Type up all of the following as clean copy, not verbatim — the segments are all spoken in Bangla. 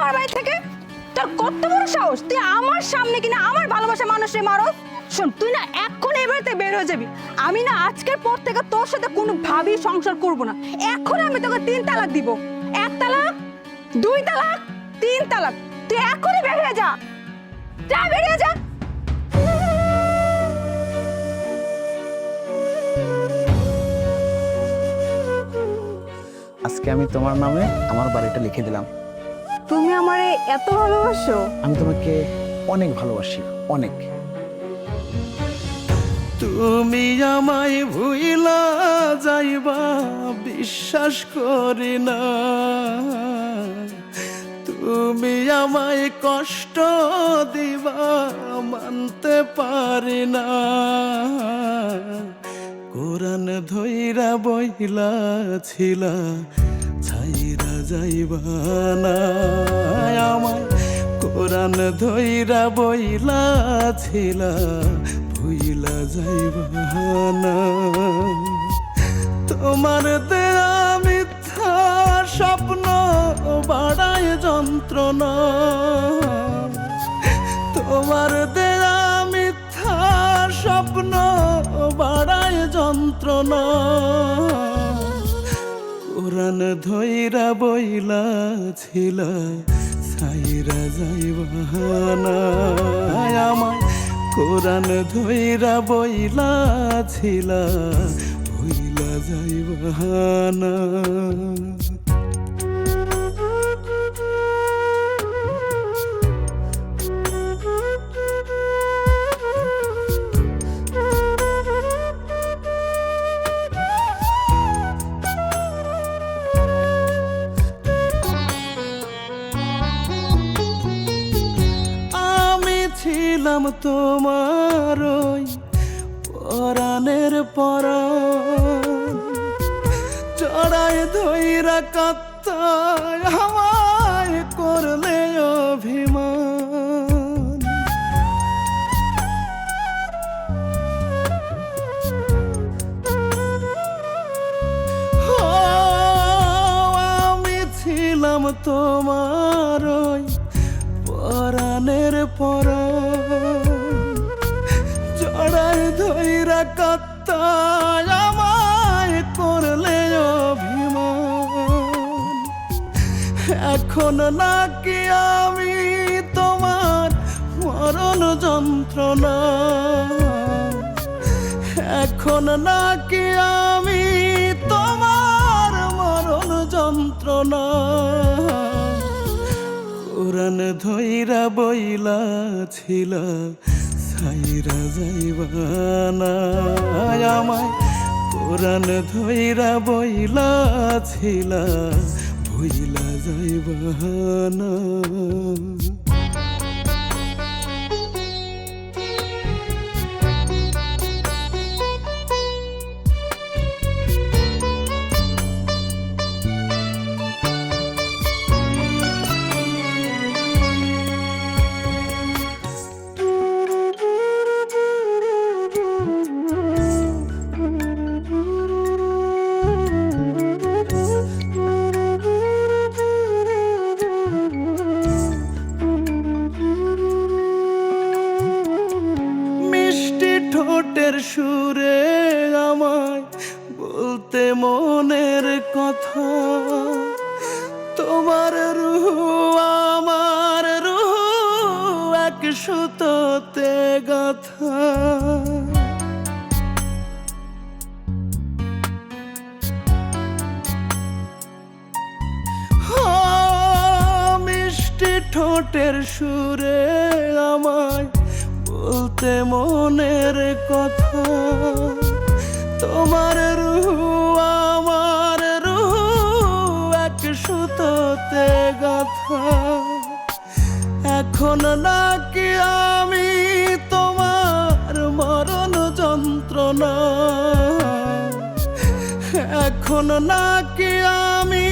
আমার বাড়ি থেকে? তোর কত বড় সাহস, তুই আমার সামনে কিনা আমার ভালোবাসা মানুষরে মারো? শোন, তুই না এখন এই বাড়িতে বের হয়ে যাবি। আমি না আজকের পর থেকে তোর সাথে কোনো ভাবেই সংসার করব না। এখন আমি তোকে 3 তালাক দিব। 1 তালাক, 2 তালাক, 3 তালাক। তুই এখনই বের হয়ে যা, যা বেরিয়ে যা। আজকে আমি তোমার নামে আমার বাড়িটা লিখে দিলাম। তুমি আমারে এত ভালোবাসো? আমি তোমাকে অনেক ভালোবাসি, অনেক। তুমি আমায় ভুইলা যাইবা বিশ্বাস করি না, তুমি আমায় কষ্ট দিবা মানতে পারি না। কোরআন ধইরা বইলা ছিলা ছাইরা যাইবা না আমায়, কোরআন ধইরা বইলা ছিলা ভুইলা যাইবা না। তোমার দেয়া মিথ্যা স্বপ্ন বাড়ায় যন্ত্রণা, তোমার দেয়া মিথ্যা স্বপ্ন বাড়ায় যন্ত্রণা। কোরআন ধইরা বইলা ছিলা ছাইরা যাইবা না আমায়, কোরআন ধইরা বইলা ছিলা ভুইলা যাইবা না। ছিলাম তোমার ওই পরাণের পরাণ, জড়ায় ধইরা কাত্তায় আমায় করলে অভিমান। আমি ছিলাম তোমার ওই পরাণের পরাণ, জড়ায় ধইরা কাত্তায় আমায় করলে অভিমান। এখন নাকি আমি তোমার মরণ যন্ত্রণা, এখন নাকি আমি তোমার মরণ যন্ত্রণা। কোরআন ধইরা বইলা ছিলা ছাইরা যাইবা না আমায়, কোরআন ধইরা বইলা ছিলা ভুইলা যাইবা না। ঠোঁটের সুরে আমায় বলতে মনের কথা, তোমার রূহ আমার রূহ এক সুতোতে গাথা। মিষ্টি ঠোঁটের সুরে আমায় বলতে মনের কথা, তোমার রূহ আমার রূহ এক সুতোতে গাথা। এখন নাকি আমি তোমার মরণ যন্ত্রণা, এখন নাকি আমি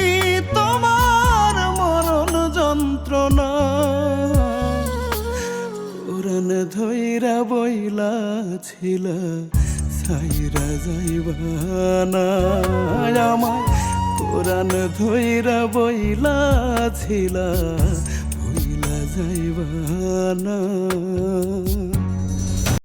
তোমার মরণ যন্ত্রণা। কোরআন ধইরা বইলা ছিলা ছাইরা যাইবা না আমায়, পুরাণ ধইরা বইলা ছিলা ভুইলা যাইবা না।